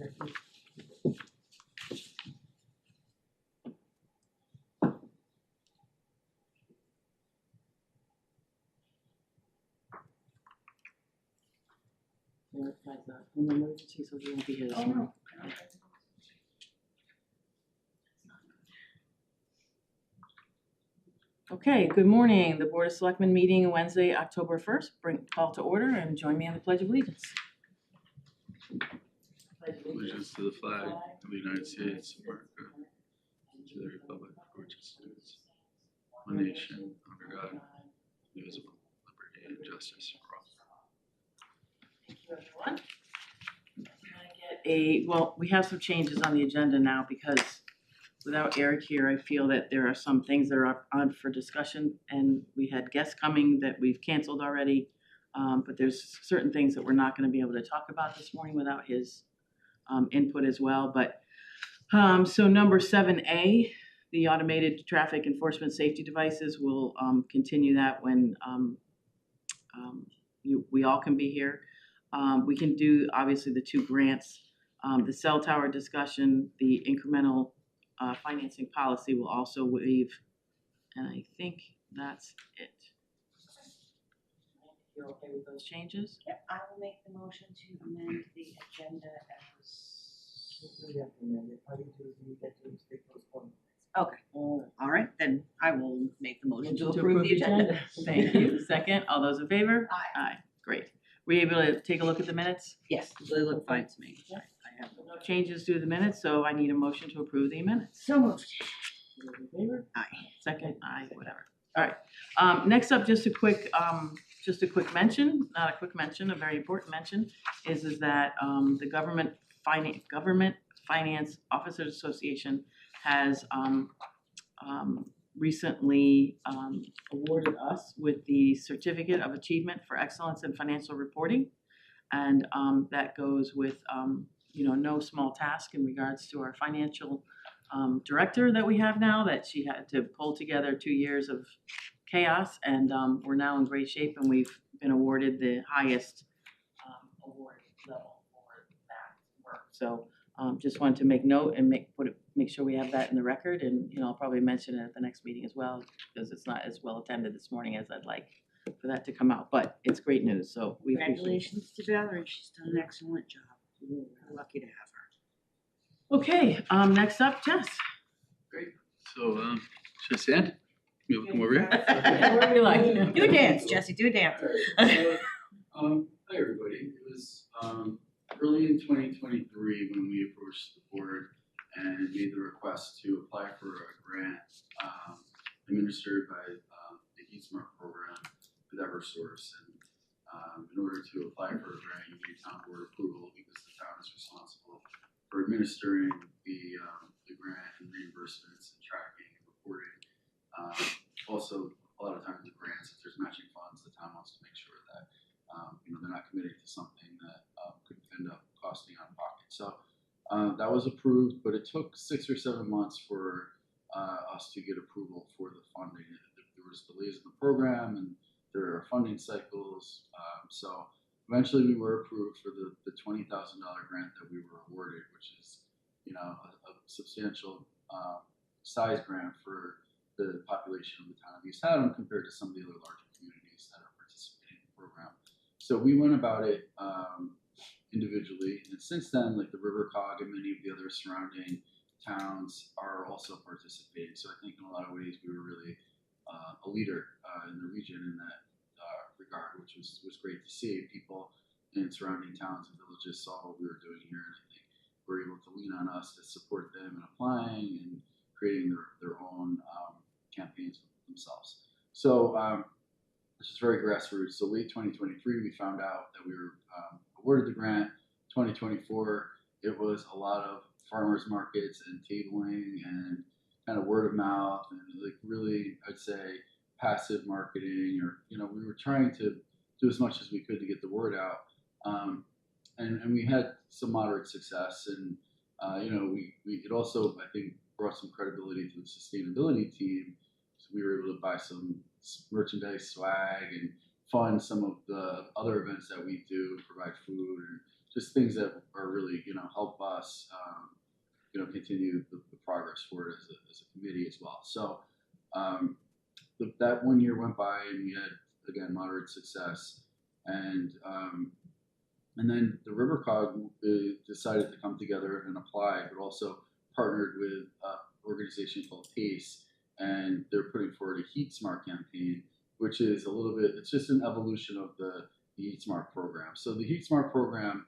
An emergency, so we won't be here this morning. Okay, good morning. The Board of Selectmen meeting Wednesday, October 1st. Call to order and join me in the Pledge of Allegiance. Allegiance to the flag of the United States of America, to the republic for which it stands, one nation, under God, indivisible, liberty and justice for all. Thank you, everyone. Well, we have some changes on the agenda now because without Eric here, I feel that there are some things that are up on for discussion, and we had guests coming that we've canceled already. But there's certain things that we're not going to be able to talk about this morning without his input as well. But so number 7A, the automated traffic enforcement safety devices, will continue that when we all can be here. We can do obviously the two grants, the cell tower discussion, the incremental financing policy will also waive, and I think that's it. You're okay with those changes? Yep, I will make the motion to amend the agenda as. Okay, all right, then I will make the motion to approve the agenda. Thank you. Second, all those in favor? Aye. Aye, great. Were you able to take a look at the minutes? Yes, they look fine to me. I have No changes to the minutes, so I need a motion to approve the minutes. so moved. All those in favor? Aye. Second, aye, whatever. All right. Next up, just a quick mention, not a quick mention, a very important mention, is that the Government Finance Officers Association has recently awarded us with the Certificate of Achievement for Excellence in Financial Reporting, and that goes with no small task in regards to our financial director that we have now, that she had to pull together 2 years of chaos, and we're now in great shape, and we've been awarded the highest award level for that work. So just wanted to make note and make sure we have that in the record, and I'll probably mention it at the next meeting as well, because it's not as well attended this morning as I'd like for that to come out, but it's great news. So we Congratulations to Valerie, she's done an excellent job. We're lucky to have her. Okay, next up, Jess. Great. So, should I stand? You come over here? Whatever you like. Do a dance, Jesse, do a dance. Hi everybody. It was early in 2023 when we approached the board and made the request to apply for a grant administered by the Heat Smart program with Eversource. And in order to apply for a grant, you need town board approval because the town is responsible for administering the grant and reimbursements and tracking and reporting. Also, a lot of times the grants, if there's matching funds, the town wants to make sure that they're not committing to something that could end up costing out of pocket. So that was approved, but it took 6 or 7 months for us to get approval for the funding. There was delays in the program, and there are funding cycles. So eventually, we were approved for the $20,000 grant that we were awarded, which is a substantial size grant for the population of the town of East Haddam compared to some of the other larger communities that are participating in the program. So we went about it individually, and since then, like the River Cog and many of the other surrounding towns are also participating. So I think in a lot of ways we were really a leader in the region in that regard, which was great to see. People in surrounding towns and villages saw what we were doing here, and I think we're able to lean on us to support them in applying and creating their own campaigns themselves. So this is very grassroots. So late 2023, we found out that we were awarded the grant. 2024, it was a lot of farmers markets and tabling and kind of word of mouth and like really, I'd say, passive marketing, or we were trying to do as much as we could to get the word out. And we had some moderate success, and it also, I think, brought some credibility to the sustainability team. So we were able to buy some merchandise, swag, and fund some of the other events that we do, provide food and just things that are really, help us, continue the progress forward as a committee as well. So, that 1 year went by and we had, again, moderate success. And then the River Cog decided to come together and apply, but also partnered with an organization called PACE, and they're putting forward a Heat Smart campaign, which is a little bit, it's just an evolution of the Heat Smart program. So the Heat Smart program,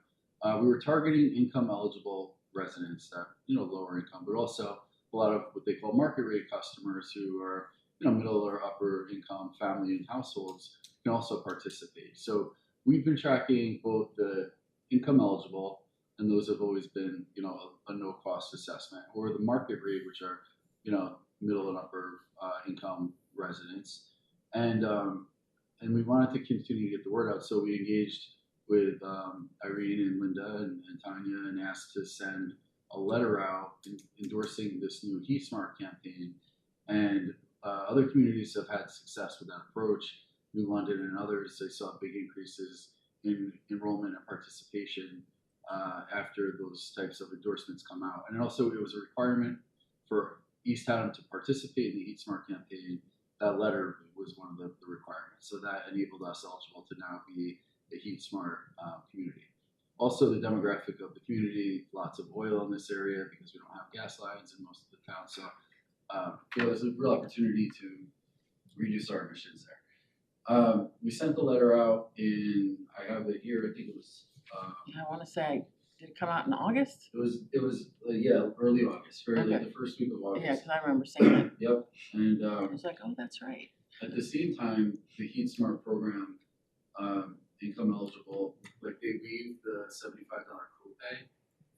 we were targeting income eligible residents that, lower income, but also a lot of what they call market rate customers who are, middle or upper income family and households can also participate. So we've been tracking both the income eligible, and those have always been, a no cost assessment, or the market rate, which are, middle and upper income residents. And we wanted to continue to get the word out. So we engaged with Irene and Linda and Tanya and asked to send a letter out endorsing this new Heat Smart campaign. And other communities have had success with that approach. New London and others, they saw big increases in enrollment and participation after those types of endorsements come out. And also it was a requirement for East Haddam to participate in the Heat Smart campaign. That letter was one of the requirements. So that enabled us eligible to now be a Heat Smart community. Also the demographic of the community, lots of oil in this area because we don't have gas lines in most of the town. So it was a real opportunity to reduce our emissions there. We sent the letter out I have it here, I think it was. I want to say, did it come out in August? It was early August, like the first week of August. Yeah, because I remember seeing it. Yep, and I was like, oh, that's right. at the same time, the Heat Smart program, income eligible, like they waived the $75 copay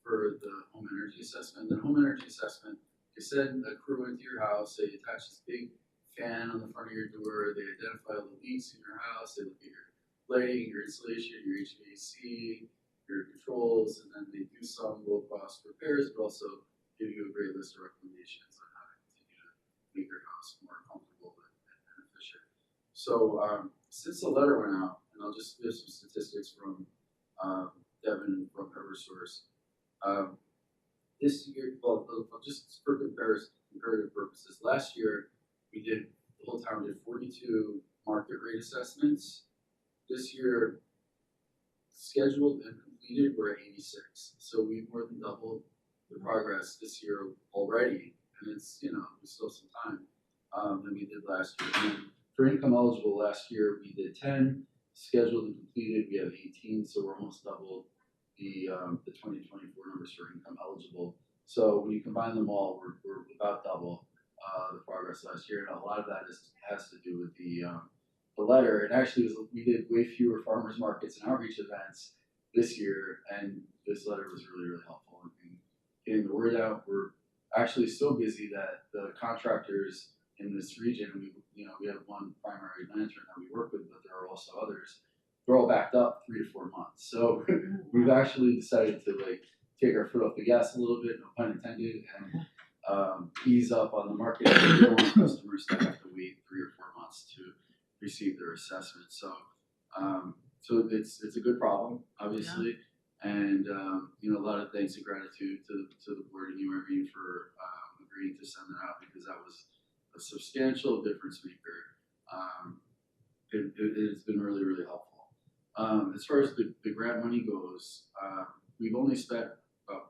for the home energy assessment. The home energy assessment, they send a crew into your house, they attach this big fan on the front of your door, they identify all the leaks in your house, they look at your lighting, your insulation, your HVAC, your controls, and then they do some low-cost repairs, but also give you a great list of recommendations on how to continue to make your house more comfortable and efficient. So since the letter went out, and I'll just give some statistics from Devin from EverSource. This year, well, just for comparative purposes, last year we did, the whole town did 42 market rate assessments. This year, scheduled and completed, we're at 86. So we've more than doubled the progress this year already, and it's, we still have some time than we did last year. And for income eligible, last year we did 10, scheduled and completed we have 18, so we're almost double the 2024 numbers for income eligible. So when you combine them all, we're about double the progress last year, and a lot of that has to do with the letter. And actually, we did way fewer farmers markets and outreach events this year, and this letter was really, really helpful in getting the word out. We're actually so busy that the contractors in this region, we have one primary lantern that we work with, but there are also others. They're all backed up 3 to 4 months. So we've actually decided to take our foot off the gas a little bit, no pun intended, and ease up on the market. We don't want customers to have to wait 3 or 4 months to receive their assessment. So it's a good problem, obviously, and a lot of thanks and gratitude to the board and you, Irene, for agreeing to send that out, because that was a substantial difference maker. It's been really, really helpful. As far as the grant money goes, we've only spent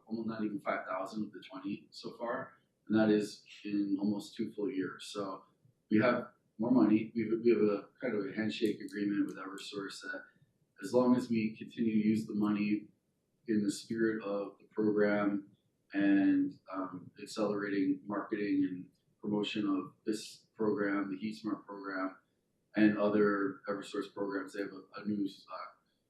almost not even 5,000 of the 20 so far, and that is in almost 2 full years. So we have more money. We have a kind of a handshake agreement with EverSource that as long as we continue to use the money in the spirit of the program and accelerating marketing and promotion of this program, the Heat Smart program, and other EverSource programs, they have a new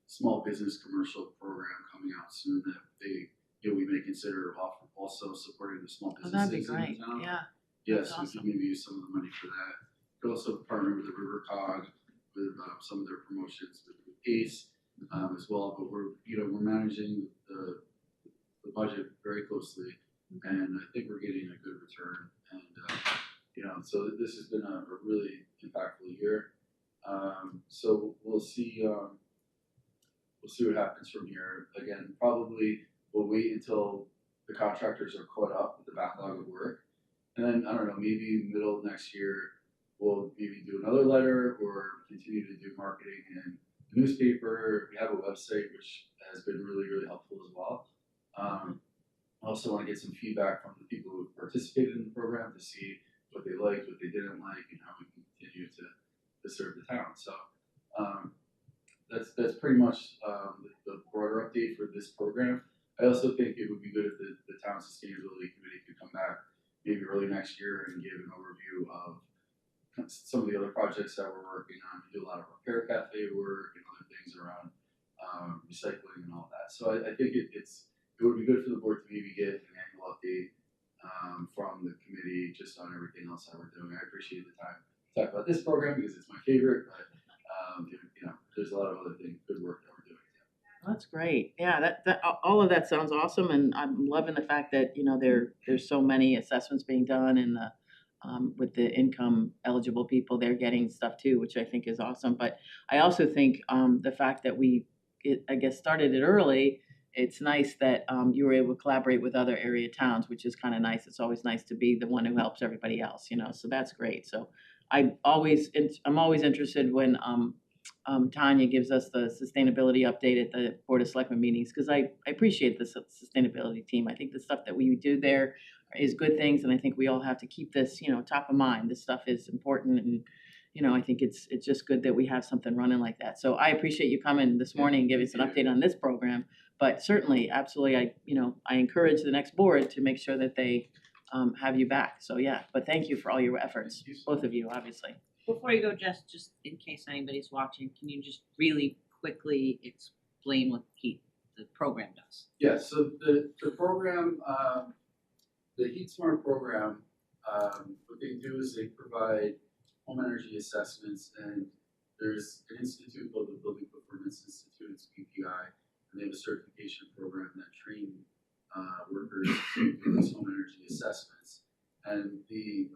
small business commercial program coming out soon that we may consider also supporting the small businesses that'd be great. in the town. Yeah. Yes, That's we could maybe use some of the money for that. We could also partner with the River Cog with some of their promotions with PACE as well. But we're managing the budget very closely, and I think we're getting a good return. And so this has been a really impactful year. So we'll see we'll see what happens from here. Again, probably we'll wait until the contractors are caught up with the backlog of work. And then, I don't know, maybe middle of next year, we'll maybe do another letter or continue to do marketing in the newspaper. We have a website, which has been really, really helpful as well. I also want to get some feedback from the people who participated in the program to see what they liked, what they didn't like, and how we can continue to serve the town. So that's pretty much the broader update for this program. I also think it would be good if the town sustainability committee could come back maybe early next year and give an overview of some of the other projects that we're working on. We do a lot of repair cafe work and other things around recycling and all that. So I think it would be good for the board to maybe get an annual update from the committee just on everything else that we're doing. I appreciate the time to talk about this program because it's my favorite, but there's a lot of other things, good work that we're doing. That's great. Yeah, that all of that sounds awesome, and I'm loving the fact that there's so many assessments being done, and with the income eligible people, they're getting stuff too, which I think is awesome. But I also think the fact that I guess started it early. It's nice that you were able to collaborate with other area towns, which is kind of nice. It's always nice to be the one who helps everybody else, so that's great. So I'm always interested when Tanya gives us the sustainability update at the Board of Selectmen meetings, because I appreciate the sustainability team. I think the stuff that we do there is good things, and I think we all have to keep this, top of mind. This stuff is important, and I think it's just good that we have something running like that. So I appreciate you coming this morning and giving us an update on this program. But certainly, absolutely, I encourage the next board to make sure that they have you back. So yeah, but thank you for all your efforts, both of you, obviously. Before you go, Jess, just in case anybody's watching, can you just really quickly explain what the program does? Yeah, so the program, the Heat Smart program, what they do is they provide home energy assessments, and there's an institute called the Building Performance Institute, it's BPI, and they have a certification program that train workers to do these home energy assessments. And the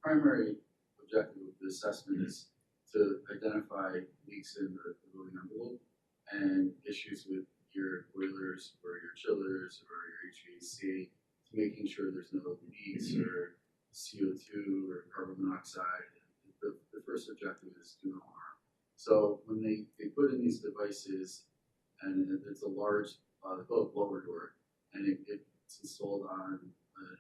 primary objective of the assessment is to identify leaks in the building envelope and issues with your boilers or your chillers or your HVAC, to making sure there's no leaks or CO2 or carbon monoxide. The first objective is do no harm. So when they put in these devices, and it's a large, they call it blower door, and it's installed on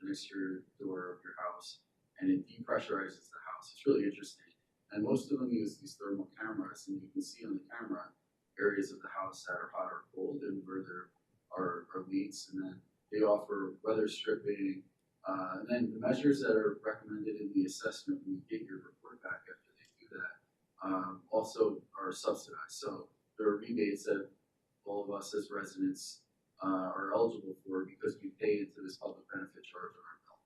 an exterior door of your house, and it depressurizes the house. It's really interesting. And most of them use these thermal cameras, and you can see on the camera areas of the house that are hot or cold and where there are leaks. And then they offer weather stripping. And then the measures that are recommended in the assessment when you get your report back after they do that also are subsidized. So there are rebates that all of us as residents are eligible for because we pay into this public benefit charge on our bill.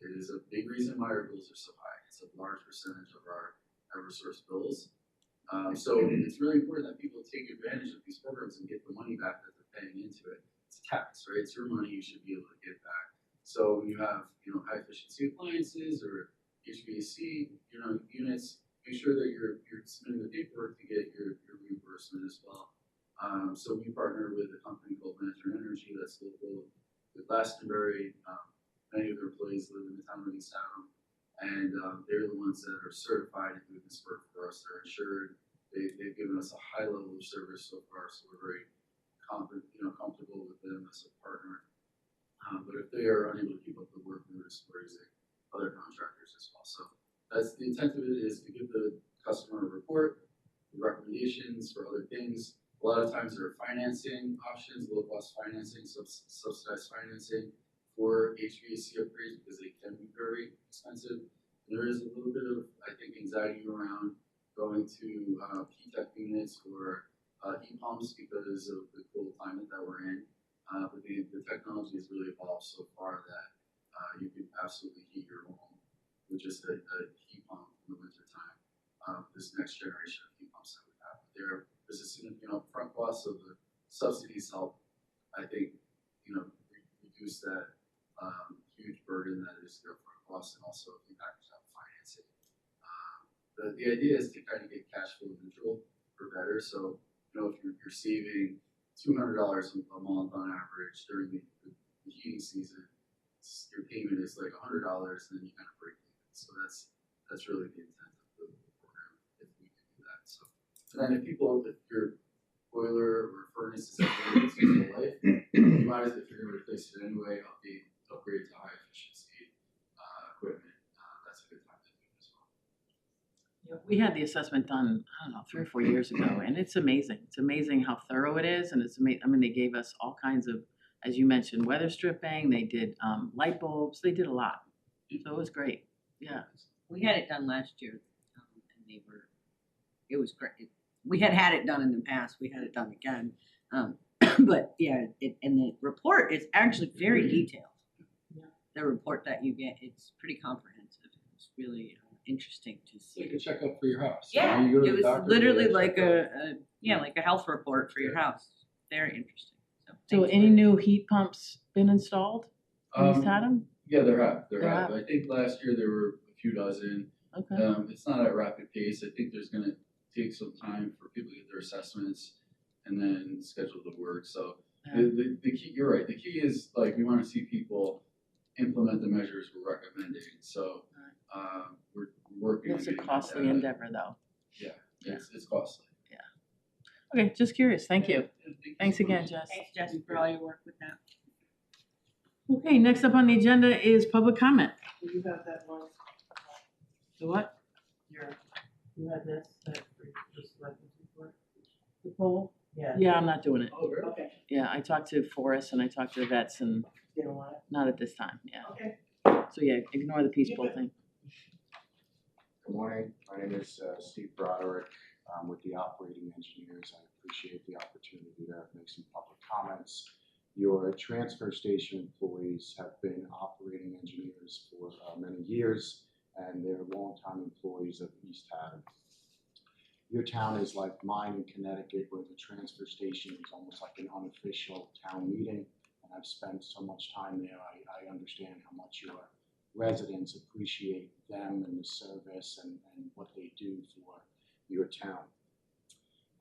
It is a big reason why our bills are so high. It's a large percentage of our Eversource bills. So it's really important that people take advantage of these programs and get the money back that they're paying into it. It's tax, right? It's your money, you should be able to get back. So when you have, high efficiency appliances or HVAC, units, make sure that you're submitting the paperwork to get your reimbursement as well. So we partner with a company called Management Energy that's local to Glastonbury. Many of their employees live in the town of East Haddam, and they're the ones that are certified to do this work for us. They're insured. They've given us a high level of service so far, so we're very comfortable with them as a partner. But if they are unable to keep up the work, we're using other contractors as well. So that's the intent of it, is to give the customer a report, recommendations for other things. A lot of times there are financing options, low cost financing, subsidized financing for HVAC upgrades because they can be very expensive. And there is a little bit of, I think, anxiety around going to P-Tech units or heat pumps because of the cold climate that we're in. But the technology has really evolved so far that you can absolutely heat your home with just a heat pump in the winter time. This next generation of heat pumps that we have, there's a significant upfront cost, so the subsidies help, I think, reduce that huge burden that is the upfront cost, and also the package up financing. The idea is to kind of get cash flow neutral or better. So if you're saving $200 a month on average during the heating season. Your payment is like $100, and then you kind of break even. So that's really the intent of the program, if we can do that. So, and then if your boiler or furnace is at the end of its useful life, you might, if you're going to replace it anyway, upgrade to high efficiency equipment. That's a good time to do it as well. Yeah, we had the assessment done, I don't know, 3 or 4 years ago, and it's amazing. It's amazing how thorough it is, and it's amazing. I mean, they gave us all kinds of, as you mentioned, weather stripping. They did light bulbs. They did a lot, so it was great. Yeah. We had it done last year, and it was great. We had it done in the past. We had it done again, but yeah, and the report is actually very detailed. Yeah. The report that you get, it's pretty comprehensive. It's really interesting to It's like see. a checkup for your house. Yeah, You go to it the was doctor, literally you get like checkup. like a health report for your house. Very interesting. So thanks any for- new heat pumps been installed in East Um, Haddam? Yeah, there have. There have. I think last year there were a few dozen. Okay. It's not at a rapid pace. I think there's gonna take some time for people to get their assessments and then schedule the work. So Yeah. the key, you're right. The key is like we want to see people implement the measures we're recommending. So we're working. It's on a getting costly that. endeavor, though. Yeah, it's costly. Okay, just curious. Thank you. Yeah, thank you Thanks so again, much. Jess. Thanks, Jesse, for all your work with that. Okay, next up on the agenda is public comment. Do you have that one? The what? You had this, for just Selectmen's report? The poll? Yeah. Yeah, I'm not doing it. Oh, really? Okay, Yeah, I talked to Forrest and I talked to the vets, and you don't want it? not at this time. Yeah. Okay. So yeah, ignore the peace poll thing. Good morning, my name is Steve Broderick. I'm with the operating engineers. I appreciate the opportunity to make some public comments. Your transfer station employees have been operating engineers for many years, and they're longtime employees of East Haddam. Your town is like mine in Connecticut, where the transfer station is almost like an unofficial town meeting, and I've spent so much time there. I understand how much your residents appreciate them and the service and what they do for your town.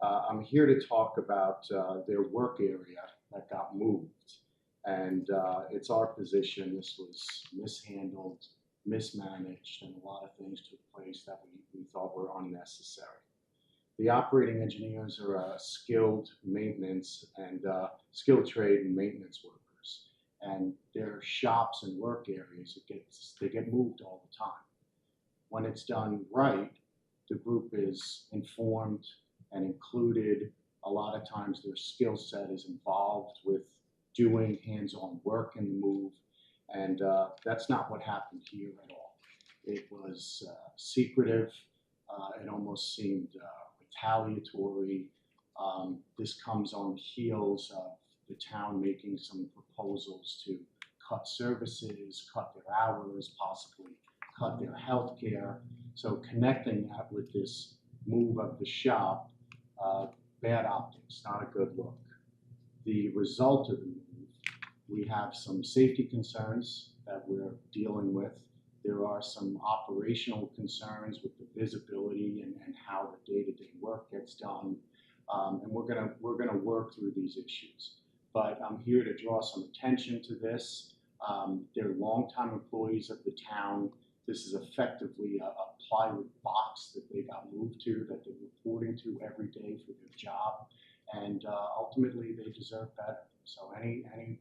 I'm here to talk about their work area that got moved, and it's our position this was mishandled, mismanaged, and a lot of things took place that we thought were unnecessary. The operating engineers are skilled maintenance and skilled trade and maintenance workers, and their shops and work areas they get moved all the time. When it's done right, the group is informed and included. A lot of times their skill set is involved with doing hands-on work in the move, and that's not what happened here at all. It was secretive. It almost seemed retaliatory. This comes on the heels of the town making some proposals to cut services, cut their hours, possibly cut their health care. So connecting that with this move of the shop, bad optics, not a good look. The result of the move, we have some safety concerns that we're dealing with. There are some operational concerns with the visibility and how the day-to-day work gets done. And we're gonna work through these issues. But I'm here to draw some attention to this. They're longtime employees of the town. This is effectively a plywood box that they got moved to, that they're reporting to every day for their job. And ultimately, they deserve better. So any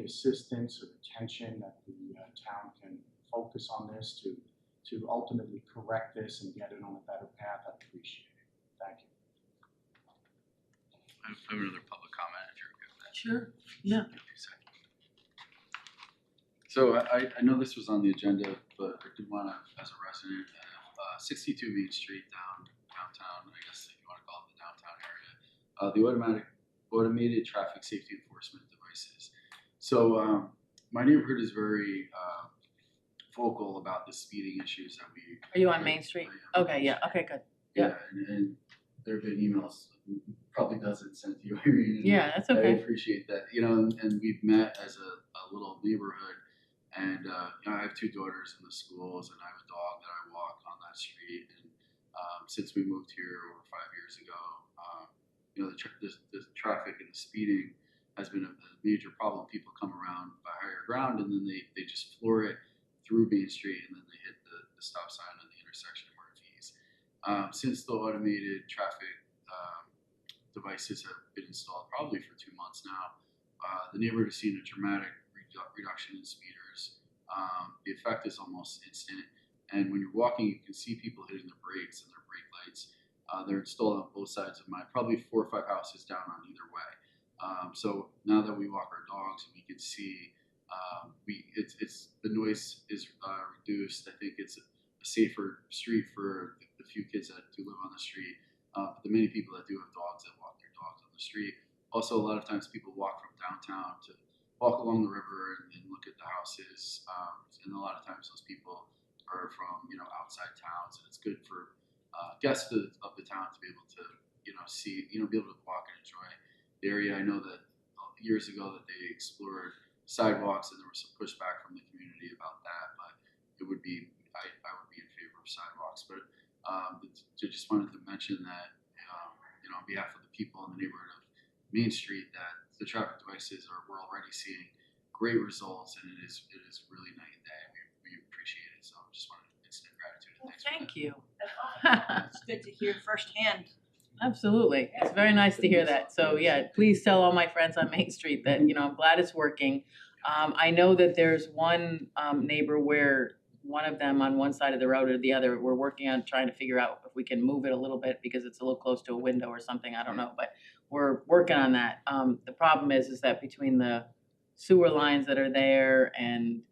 assistance or attention that the town can focus on this to ultimately correct this and get it on a better path, I'd appreciate it. Thank you. I have another public comment if you're good with that. Sure. Yeah. So I know this was on the agenda, but I do want to, as a resident of 62 Main Street downtown, I guess if you want to call it the downtown area, the automated traffic safety enforcement devices. So my neighborhood is very vocal about the speeding issues that we. Are you on Main Street? I am. Okay. Yeah. Okay. Good. Yeah, and there have been emails, probably dozens sent to you, Irene. and Yeah, that's I okay. appreciate that, and we've met as a little neighborhood, and I have 2 daughters in the schools, and I have a dog that I walk on that street, and since we moved here over 5 years ago, the traffic and the speeding has been a major problem. People come around by higher ground and then they just floor it through Main Street and then they hit the stop sign on the intersection of Murphy's. Since the automated traffic devices have been installed probably for 2 months now, the neighborhood has seen a dramatic reduction in speeders. The effect is almost instant. And when you're walking, you can see people hitting their brakes and their brake lights. They're installed on both sides of mine, probably 4 or 5 houses down on either way. So now that we walk our dogs, we can see the noise is reduced. I think it's a safer street for the few kids that do live on the street, but the many people that do have dogs that walk their dogs on the street. Also, a lot of times people walk from downtown to walk along the river and look at the houses, and a lot of times those people are from outside towns, and it's good for guests of the town to be able to see be able to walk and enjoy the area. I know that years ago that they explored sidewalks and there was some pushback from the community about that, but I would be in favor of sidewalks. But I just wanted to mention that on behalf of the people in the neighborhood of Main Street, that the traffic devices we're already seeing great results, and it is really night and day. We appreciate it. So I just wanted instant gratitude and thanks. Thank you. It's good to hear firsthand. Absolutely. It's very nice to hear that. So yeah, please tell all my friends on Main Street that, I'm glad it's working. I know that there's one neighbor where one of them on one side of the road or the other, we're working on trying to figure out if we can move it a little bit because it's a little close to a window or something. I don't know, but we're working on that. The problem is that between the sewer lines that are there and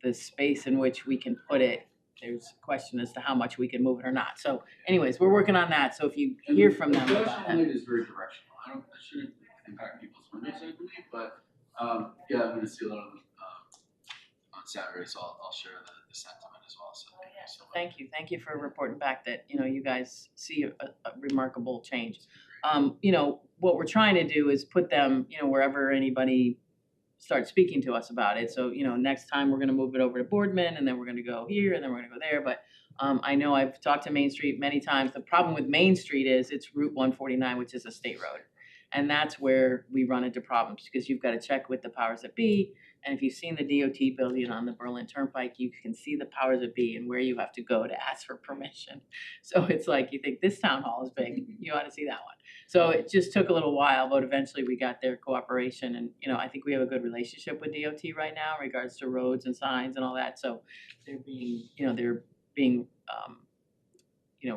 the space in which we can put it, there's a question as to how much we can move it or not. So anyways, we're working on that. So if you hear from them The about flashing that. light is very directional. That shouldn't impact people's windows, I believe, but I'm gonna see a lot of them on Saturday, so I'll share the sentiment as well. So thank you so much. Thank you for reporting back that, you guys see a remarkable change. What we're trying to do is put them, wherever anybody starts speaking to us about it. So, next time we're gonna move it over to Boardman, and then we're gonna go here, and then we're gonna go there. But I know I've talked to Main Street many times. The problem with Main Street is it's Route 149, which is a state road. And that's where we run into problems because you've got to check with the powers that be. And if you've seen the DOT building on the Berlin Turnpike, you can see the powers that be and where you have to go to ask for permission. So it's like, you think this town hall is big, you ought to see that one. So it just took a little while, but eventually we got their cooperation. And, I think we have a good relationship with DOT right now in regards to roads and signs and all that. So they're being,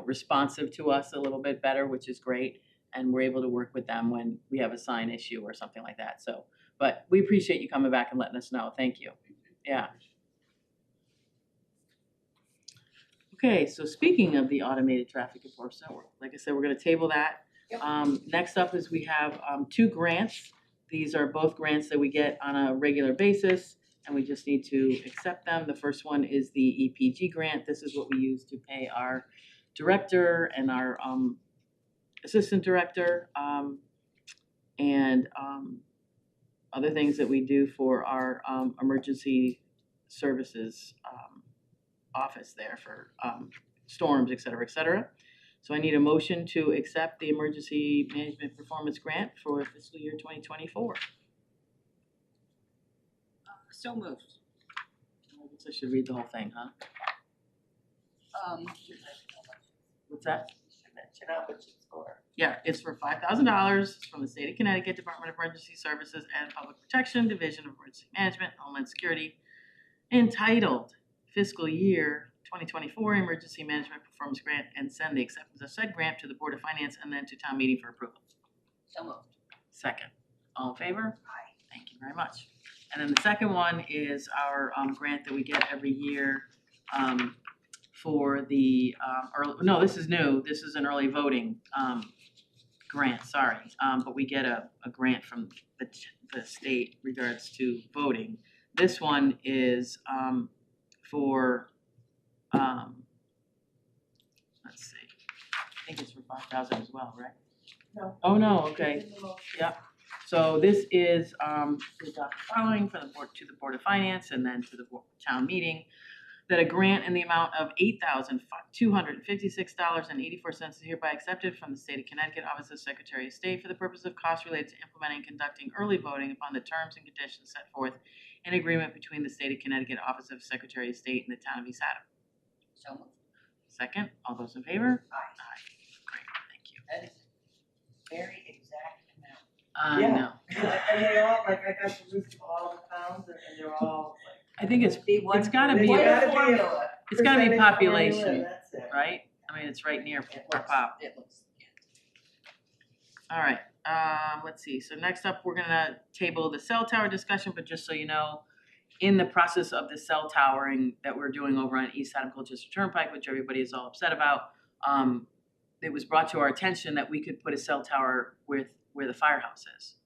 responsive to us a little bit better, which is great. And we're able to work with them when we have a sign issue or something like that. So, but we appreciate you coming back and letting us know. Thank you. Yeah. Okay, so speaking of the automated traffic enforcement, like I said, we're gonna table that. Next up is we have 2 grants. These are both grants that we get on a regular basis, and we just need to accept them. The first one is the EPG grant. This is what we use to pay our director and our assistant director, and other things that we do for our emergency services office there for storms, et cetera, et cetera. So I need a motion to accept the Emergency Management Performance Grant for fiscal year 2024. So moved. I guess I should read the whole thing, huh? What's that? Mention how much it's for. Yeah, it's for $5,000 from the State of Connecticut Department of Emergency Services and Public Protection, Division of Emergency Management, Homeland Security, entitled Fiscal Year 2024 Emergency Management Performance Grant, and send the acceptance of said grant to the Board of Finance and then to town meeting for approval. So moved. Second. All in favor? Aye. Thank you very much. And then the second one is our grant that we get every year for the, no, this is new. This is an early voting grant, sorry. But we get a grant from the state regards to voting. This one is for, let's see, I think it's for 5,000 as well, right? No. Oh, no, okay. Yep. So this is to adopt the following for the board, to the Board of Finance and then to the town meeting that a grant in the amount of $8,256.84 is hereby accepted from the State of Connecticut Office of Secretary of State for the purpose of costs related to implementing and conducting early voting upon the terms and conditions set forth in agreement between the State of Connecticut Office of Secretary of State and the town of East Haddam. So moved. Second, all those in favor? Aye. Great, thank you. That is very exact amount. I Yeah. know. And they all, like, I got the list of all the towns, and they're all like. I think it's It's gotta be, You What gotta a be formula. a it's gotta be percentage population, formula, that's it. right? I mean, it's right near It our looks, pop. it looks, All right, let's see, so next up, we're gonna table the cell tower discussion, but just so you know, in the process of the cell towering that we're doing over on East Haddam Colchester Turnpike, which everybody is all upset about, it was brought to our attention that we could put a cell tower with where the firehouse is.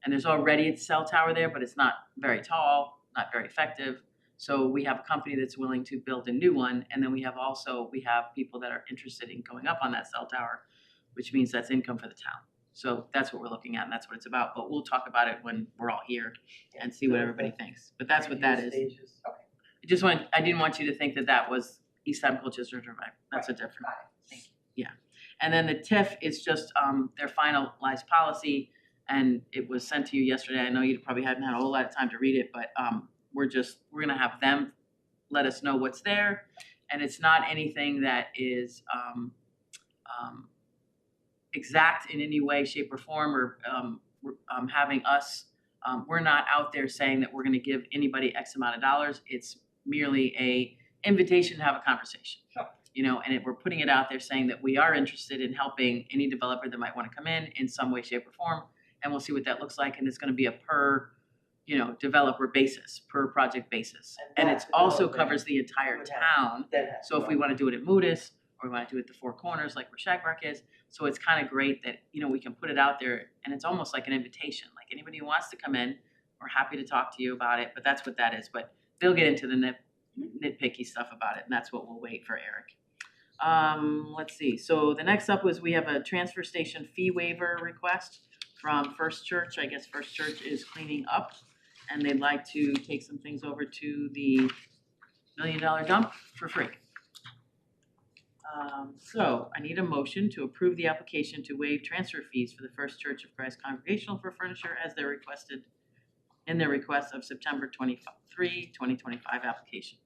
And there's already a cell tower there, but it's not very tall, not very effective. So we have a company that's willing to build a new one, and then we have people that are interested in going up on that cell tower, which means that's income for the town. So that's what we're looking at, and that's what it's about, but we'll talk about it when we're all here and see what everybody thinks. But that's what that is. Stages. I didn't want you to think that that was East Haddam Colchester Turnpike. That's a different. got it. Thank you. And then the TIF is just their finalized policy, and it was sent to you yesterday. I know you probably hadn't had a whole lot of time to read it, but we're gonna have them let us know what's there, and it's not anything that is exact in any way, shape, or form, or having us. We're not out there saying that we're gonna give anybody X amount of dollars. It's merely a invitation to have a conversation. Sure. You know, and we're putting it out there saying that we are interested in helping any developer that might want to come in some way, shape, or form, and we'll see what that looks like, and it's gonna be a per, developer basis, per project basis. And it that also development covers the entire would have- town, so if we wanna do it at Moodus, or we wanna do it at the Four Corners, like where Shagrok is, so it's kinda great that, we can put it out there, and it's almost like an invitation, like anybody who wants to come in, we're happy to talk to you about it, but that's what that is, but they'll get into the nitpicky stuff about it, and that's what we'll wait for Eric. Let's see, so the next up was we have a transfer station fee waiver request from First Church. I guess First Church is cleaning up, and they'd like to take some things over to the $1 million dump for free. So I need a motion to approve the application to waive transfer fees for the First Church of Christ Congregational for furniture as they're requested in their request of September 23, 2025 application.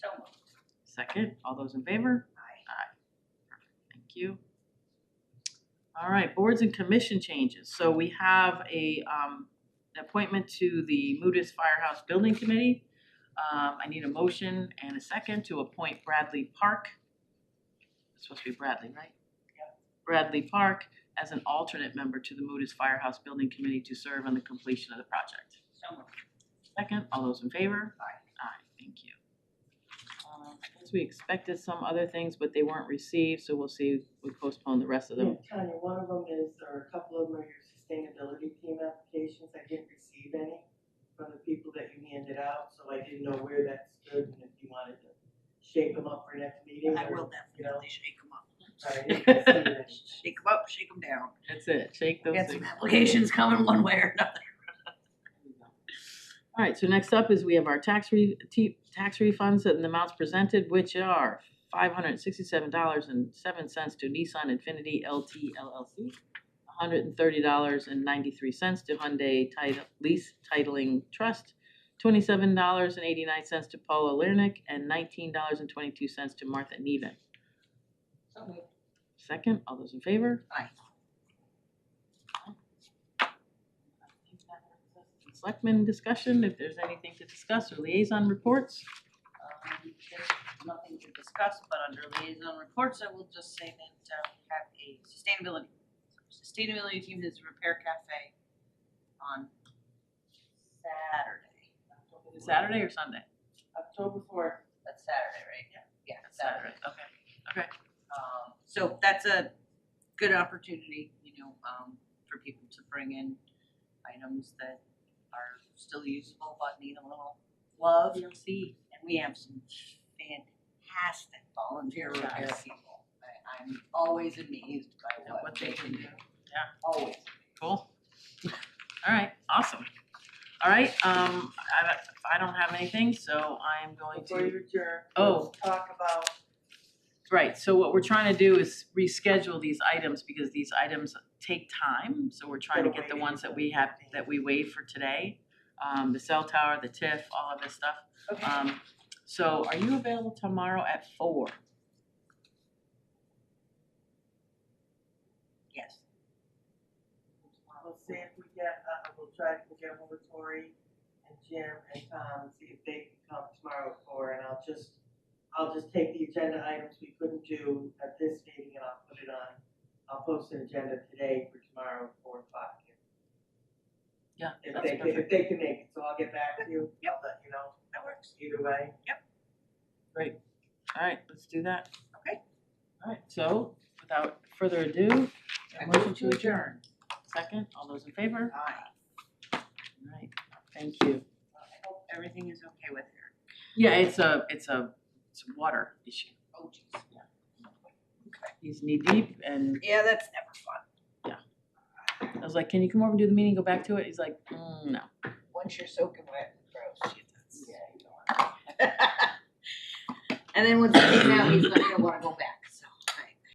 So moved. Second, all those in favor? Aye. Perfect, thank you. All right, boards and commission changes. So we have an appointment to the Moodus Firehouse Building Committee. I need a motion and a second to appoint Bradley Park. It's supposed to be Bradley, right? Yeah. Bradley Park as an alternate member to the Moodus Firehouse Building Committee to serve on the completion of the project. So moved. Second, all those in favor? Aye. Aye, thank you. As we expected some other things, but they weren't received, so we'll see, we postpone the rest of them. Yeah, Tanya, one of them is, or a couple of them are your sustainability team applications. I didn't receive any from the people that you handed out, so I didn't know where that stood and if you wanted to shape them up for next meeting. I or, will definitely shake them up. I didn't receive any. Shake them up, shake them down. That's it, shake those Got things. some applications coming one way or another. All right, so next up is we have our tax refunds and the amounts presented, which are $567.07 to Nissan Infiniti LT LLC, $130.93 to Hyundai Lease Titling Trust, $27.89 to Paula Lernick, and $19.22 to Martha Neven. So moved. Second, all those in favor? Aye. Selectmen discussion, if there's anything to discuss, or liaison reports. There's nothing to discuss, but under liaison reports, I will just say that we have a sustainability team is a repair cafe on Saturday. Saturday or Sunday? October 4th. That's Saturday, right? Yeah, Saturday. Okay. So that's a good opportunity, for people to bring in items that are still usable but need a little love. TLC. And we have some fantastic volunteer repair people. I'm always amazed by what they can do. Yeah. Always. Cool. All right, awesome. All right, I I don't have anything, so I am going Before to, you adjourn, Oh. let's talk about, right, so what we're trying to do is reschedule these items because these items take time. So we're trying to get the ones that we have, that we waived for today. The cell tower, the TIF, all of this stuff. okay, So are you available tomorrow at 4? Yes. let's see if we get, we'll try to get hold of Tori and Jim and Tom, and see if they can come tomorrow at 4, and I'll just take the agenda items we couldn't do at this meeting and I'll put it on, I'll post an agenda today for tomorrow at 4 o'clock. Yeah, If that's they perfect. can make it, so I'll get back to you, I'll let you know. That works. Either way. Great. All right, let's do that. Okay. All right, so without further ado, a motion to adjourn. Second, all those in favor? Aye. All right, thank you. I hope everything is okay with her. Yeah, it's a water issue. Oh, jeez. He's knee deep and Yeah, that's never fun. I was like, can you come over and do the meeting, go back to it? He's like, no. Once you're soaking wet, gross. Yeah, you don't want. And then once he came out, he's like,